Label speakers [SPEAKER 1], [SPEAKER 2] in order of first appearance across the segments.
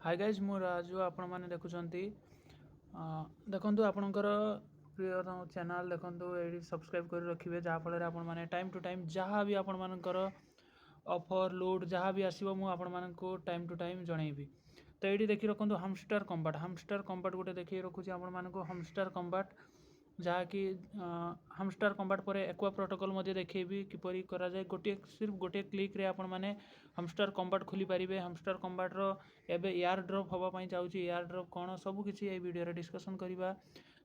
[SPEAKER 1] Hi guys मु राजू आपण मैंने देखुंत देखु आपणकर प्रिय चैनल देखो ये सब्सक्राइब कर रखिए जहाँफल आपण मैंने टाइम टू टाइम जहाँ भी आपणकर ऑफर लुट जहाँ भी आसो मुझे टाइम टू टाइम जनइबी। तो ये देखी रखु हमस्टर कंबाट गोटे देखिए रखुच्छी आपको हमस्टर कंबाट जहाँकि हमस्टर कंबाट पर एक्वा प्रोटोकॉल देखी किपरि करा जाए गोटे सिर्फ गोटे क्लिक रे आपण माने हमस्टर कंबाट खोली पारिबे। हमस्टर कंबाट रो एबे एयर ड्रॉप हवा जाऊँगी एयर ड्रॉप कौन सबकि ये वीडियो डिस्कसन करवा।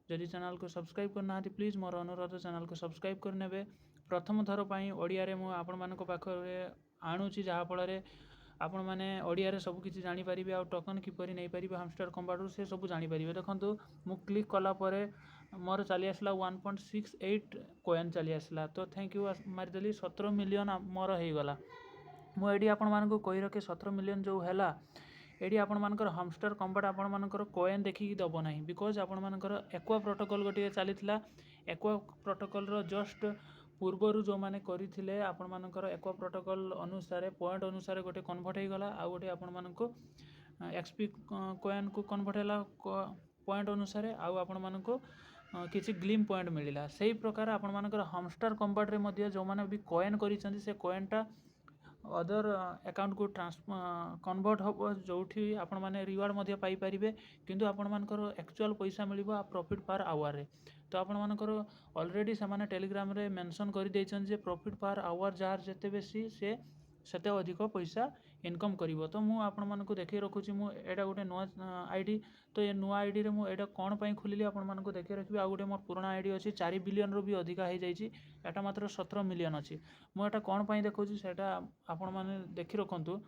[SPEAKER 1] जदि चैनल को सब्सक्राइब करना प्लीज मोर अनुरोध चैनल को सब्सक्राइब करने। प्रथम थर पर ओडिया मु आपण मानक पाखरे आणुची जहाँफल आपण मैंने ओडिया सबकि जानीपारे आ टोकन किपरि नहीं पारे हमस्टर कंबाट से सब जानीपारे। देखो मु क्लिक कलापर मोर चली आसला 1.68 कॉइन चली आसला। तो थैंक यू मारिदेली 17 मिलियन मोर हो गला। मुझे आपण मानक कही रखे 17 मिलियन जो है ये आपण मानकर हमस्टर कंबाट आपण मानकर कॉइन देखिकी दब ना बिकज आपण मानकर एक्वा प्रोटोकॉल गोटे चली एक्वा प्रोटोकॉल रो जस्ट पूर्वर जो मैंने करते आपण मानकर एक्वा प्रोटोकॉल अनुसार पॉइंट अनुसार गोटे कन्वर्ट हो गला आ गोटे आपण मानक एक्सपी कॉइन को कन्वर्ट है पॉइंट अनुसार आपण मानक किसी ग्लिम पॉइंट मिलला। से प्रकार आपण मानकर हमस्टर कंबाट रे जो मैंने भी कॉइन करिसेंती से कॉइनटा अदर अकाउंट को कन्वर्ट हम जो आपण मैंने रिवार्ड पाई पारिबे किंतु आपण मानकर एक्चुअल पैसा मिलिबो प्रॉफिट पर आवर रे। तो आपण मानकर ऑलरेडी से माने टेलीग्राम रे मेंशन कर देछन जे प्रॉफिट पर आवर जार जते बेसी से सेते अधिक पैसा इनकम करिवो। तो मु आपण मानक देखि रखुची मु एटा गोटे नुआ आईडी। तो ये नुआ आईडी रे मु एटा कोन पई खुलिली आपण मानक देखि रखिबे। आ गोटे मोर पुराना आईडी अछि 4 बिलियन रो भी अधिका हो जाइछि एटा मात्र 17 मिलियन अछि। मु एटा कोन पई देखुची सेटा आपण माने देखि रखंतु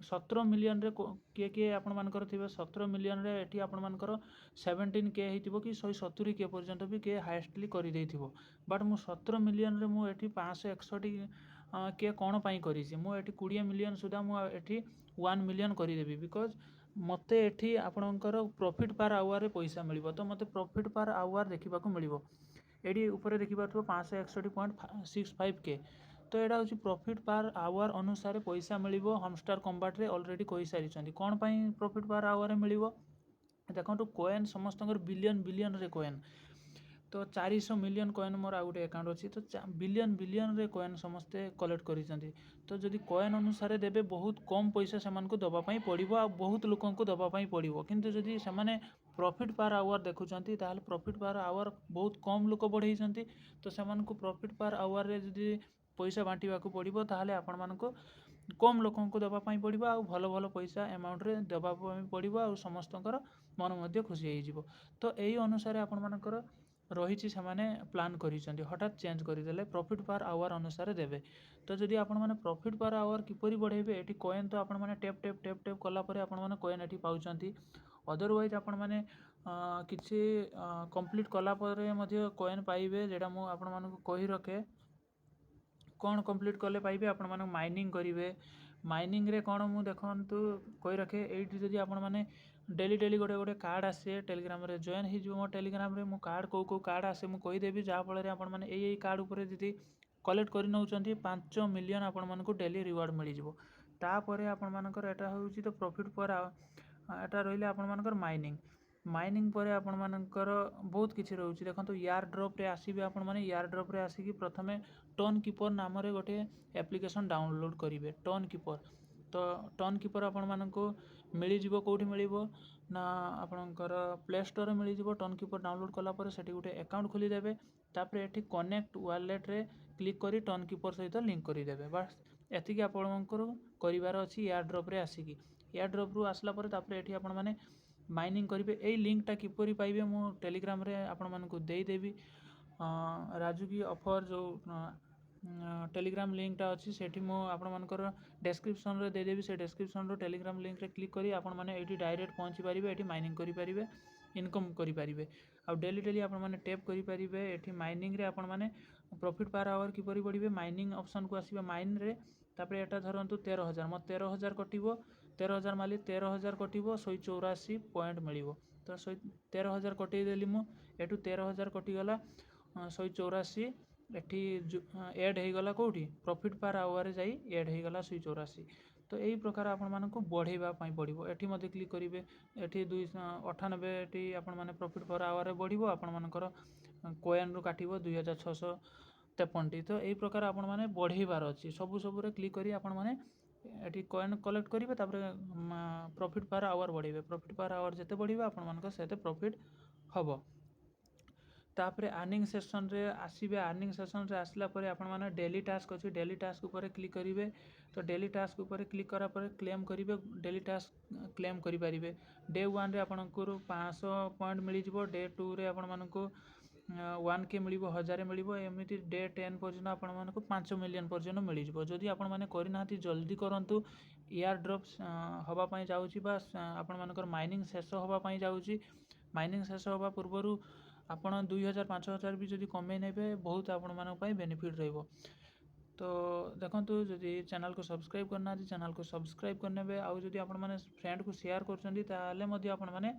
[SPEAKER 1] 17 मिलियन रे किए किए आपण मानकर थिबे 17 मिलियन रे एठी आपण मानकर 17K हेतिबो कि 170K पर्यंत भी के हाईएस्टली करि देथिबो। बट मु 17 मिलियन रे मु एठी 561 के कौन पाई करी मु एठी 20 मिलियन सुधा मु एठी 1 मिलियन करदेवी बिकज मते एठी आपणकर प्रॉफिट पर आवर पैसा मिलिबो। तो मते प्रॉफिट पर आवर देखा मिलिबो एडी ऊपर देखि पारथो 561.65K। तो यहाँ हूँ प्रॉफिट पर आवर अनुसार पैसा मिलिबो हमस्टर कंबाट रे ऑलरेडी कहि सारी कौन पाई प्रॉफिट पर आवर मिलिबो। देखो कॉइन समस्त बिलियन बिलियन रे कॉइन तो 400 मिलियन कॉइन मोर आ गोटे अकाउंट अच्छी तो बिलियन बिलियन रे कॉइन समस्ते कलेक्ट करिसेंती। तो जदि कॉइन अनुसार देबे बहुत कम पैसा सेमानकु दबापाई पड़िबो आ बहुत लोकंकु दबापाई पड़िबो। किंतु जदि सेमाने प्रॉफिट पर आवर देखुचंती ताहाल प्रॉफिट पर आवर बहुत कम लोक बढ़ेइचंती तो सेमानकु प्रॉफिट पर आवर रे जदि पैसा बांटिबाकू पड़िबो ताहाले आपण मानकु कम लोकंकु दबापाई पड़िबो आ भलो भलो पैसा अमाउंट रे दबापाई पड़िबो आ समस्तकर मन मध्ये खुशी होई जिवो। तो एही अनुसार आपण मानकर रही से प्लान करिसेंती हठात चेंज करदेले प्रॉफिट पर आवर अनुसार देवे। तो जदि आपण माने प्रॉफिट पर आवर किपरि बढ़ेबे एठी कॉइन तो आपण माने टैप टैप टैप टैप कला परे आपण माने कॉइन एठी पाउचंती। अदरवाइज आपण माने किछि कंप्लीट कला परे मध्ये कॉइन पाइबे जेडा मु आपण मानकु कहि रखे कौन कंप्लीट कले पाइबे आपण माने माइनिंग करिवे। माइनिंग रे कौन मु देखंतु कहि रखे एठी जदि आपण माने डेली डेली गोटे गोटे कार्ड आसे टेलीग्राम रे जॉइन हो मो टेलीग्राम रे मु कार्ड को कार्ड आसे मु कहीदेवी जहाँफल आपण मैंने यही कार्ड उपर जी कलेक्ट कर नौकरी 5 मिलियन आपण मानक डेली रिवार्ड मिल जाव। तापर आपण मानकर एटा होउची तो प्रॉफिट पर एटा रहिले आपण मानकर माइनिंग माइनिंग पर आपण मानकर बहुत किछि रहउची। देखंतु एयर ड्रॉप रे आसीबे आपण माने एयर ड्रॉप रे आसीकी प्रथमे टोन कीपर नाम रे गोटे एप्लिकेशन डाउनलोड करिवे टोन कीपर। तो टोन कीपर आपण मानको मिली जिवो कोठी मिलिबो ना आपणकर प्ले स्टोर रे मिली जिवो। टोन कीपर डाउनलोड कला पर सेठी गोटे अकाउंट खोली देबे तापर एठी कनेक्ट वॉलेट रे क्लिक करी टोन कीपर सहित लिंक करी देबे। बस एतिकी आपणकर करिवार अछि एयर ड्रॉप रे आसीकी एयर ड्रॉप रु आसला पर तापर एठी आपण माने माइनिंग करिवे। एई लिंकटा किपरि पाइबे मु टेलीग्राम रे आपण मानकु देई देबी राजू की ऑफर जो टेलीग्राम लिंकटा अच्छी सेठी मु आपण मानकर डिस्क्रिप्शन रे दे देबी। से डिस्क्रिप्शन रो टेलीग्राम लिंक रे क्लिक करी आपण माने एठी डायरेक्ट पहुंची पारिबे एठी माइनिंग करि पारिबे इनकम करि पारिबे। आ डेली डेली आपण माने टैप करि पारिबे एठी माइनिंग रे आपण माने प्रॉफिट पर आवर किपरि बढ़िबे माइनिंग ऑप्शन को आसीबे माइन रे तापर एटा धरंतु 13000 मो 13000 कटिबो 13000 माली 13000 कटिबो 184 पॉइंट मिलिबो। तो 13000 कटै देली मु एटू 13000 कटि गला 184 एठी ऐड हो गला कोठी प्रॉफिट पर आवर जाई ऐड हो गला 184। तो यही प्रकार आपण मानक बढ़ेवा पड़ो। एटी मध्य क्लिक करेंगे, एटी 298 एटी आपण मैंने प्रॉफिट पर आवर बढ़ो। आपण मानकर कॉइन रु काटिबो 2653टी। तो यही प्रकार आपण माने बढ़ेबार अच्छी सबू सबुरे क्लिक करी आपण माने एटी कॉइन कलेक्ट करेंगे, प्रॉफिट पर आवर बढ़े। प्रॉफिट पर आवर जिते बढ़े आपण मानक सेते प्रॉफिट हम। तापर अर्निंग सेक्शन रे आसीबे। अर्निंग सेक्शन रे आसला परे आपण माने डेली टास्क अछि, डेली टास्क ऊपर क्लिक करेंगे। तो डेली टास्क ऊपर क्लिक करा पर क्लेम करेंगे, डेली टास्क क्लेम करि परिबे। डे 1 रे आपनकर 500 पॉइंट मिल जिवो, डे 2 रे आपण मानक 1K मिलिबो, 1000 मिलिबो, एमिति डे 10 पर्यंत आपण मानक 5 मिलियन पर्यंत मिल जिवो। जदि आपण माने करिनाथि जल्दी करंतु। एयर ड्रॉप्स हवा पई जाउची बा आपण मानकर माइनिंग शेष हवा पई जाउची। माइनिंग शेष हवा पूर्वरु आपण 2000-5000 भी जदि कमे नेबे बहुत आपण मानक पई बेनिफिट रहइबो। तो देखंतु जदि चैनल को सब्सक्राइब करना चैनल को सब्सक्राइब करनेबे। आउ जदि आपण माने फ्रेंड को शेयर करछंदी ताले मधि आपण माने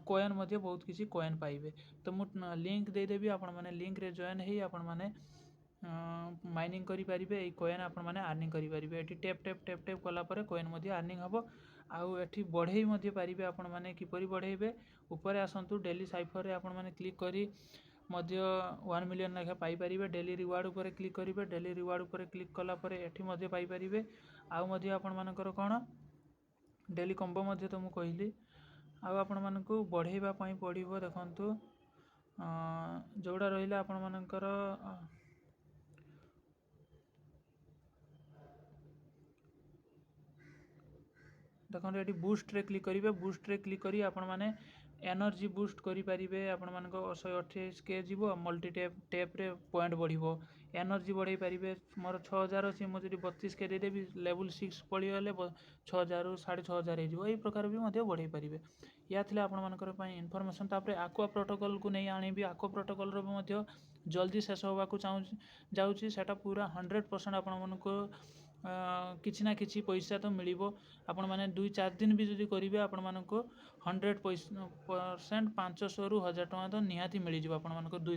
[SPEAKER 1] कॉइन मध्य बहुत किसी कॉइन पाइबे। तो मु लिंक दे देबी, आपण माने लिंक रे जॉइन हेई आपण माने माइनिंग करि परिबे। ए कॉइन आपण माने अर्निंग करि परिबे। एठी टैप टैप टैप टैप कला परे कॉइन मध्य अर्निंग हबो। आउ एठी बढ़ेई मध्य परिबे। आपण माने किपरि बढ़ेइबे, ऊपर आसंतु डेली साइफर रे आपण माने क्लिक करी मध्य 1 मिलियन लेखा पाई परिबे। डेली रिवार्ड ऊपर क्लिक करिवे, डेली रिवार्ड ऊपर क्लिक कला परे एठी मध्य पाई परिबे। आउ मध्य आपण मानकर कोन डेली कॉम्बो मध्य तो मु कहिली। आउ आपण मानकु बढ़ेइबा पई पड़िबो। देखंतु जोड़ा रहिला आपण मानकर देखो ये बूस्ट रे क्लिक करेंगे। बूस्ट रे क्लिक करी आपण माने एनर्जी बूस्ट करि परिबे। आपण मानक 128 के जीवो, मल्टी टैप रे पॉइंट बढ़िबो, एनर्जी बढ़ाई पारिबे। मोर 6000 अछि, मु जदि 32 के दे देबी लेवल 6 पड़ी गले 6000 6500 हे जिवो। एई प्रकार भी मध्य बढ़ाई पारिबे। या थिले आपण मानकर पई इन्फॉर्मेशन। तापरे एक्वा प्रोटोकॉल को नै आनिबी। एक्वा प्रोटोकॉल रो मध्य जल्दी शेष होबा को जाउची। सेटा पूरा 100% आपण मानको किछि ना किछि पैसा तो मिलिबो। आपण माने 2-4 दिन भी जदि करिवे आपण मानको 100% 500 रु 1000 टका तो निहाती मिल जिवो। आपण मानको 2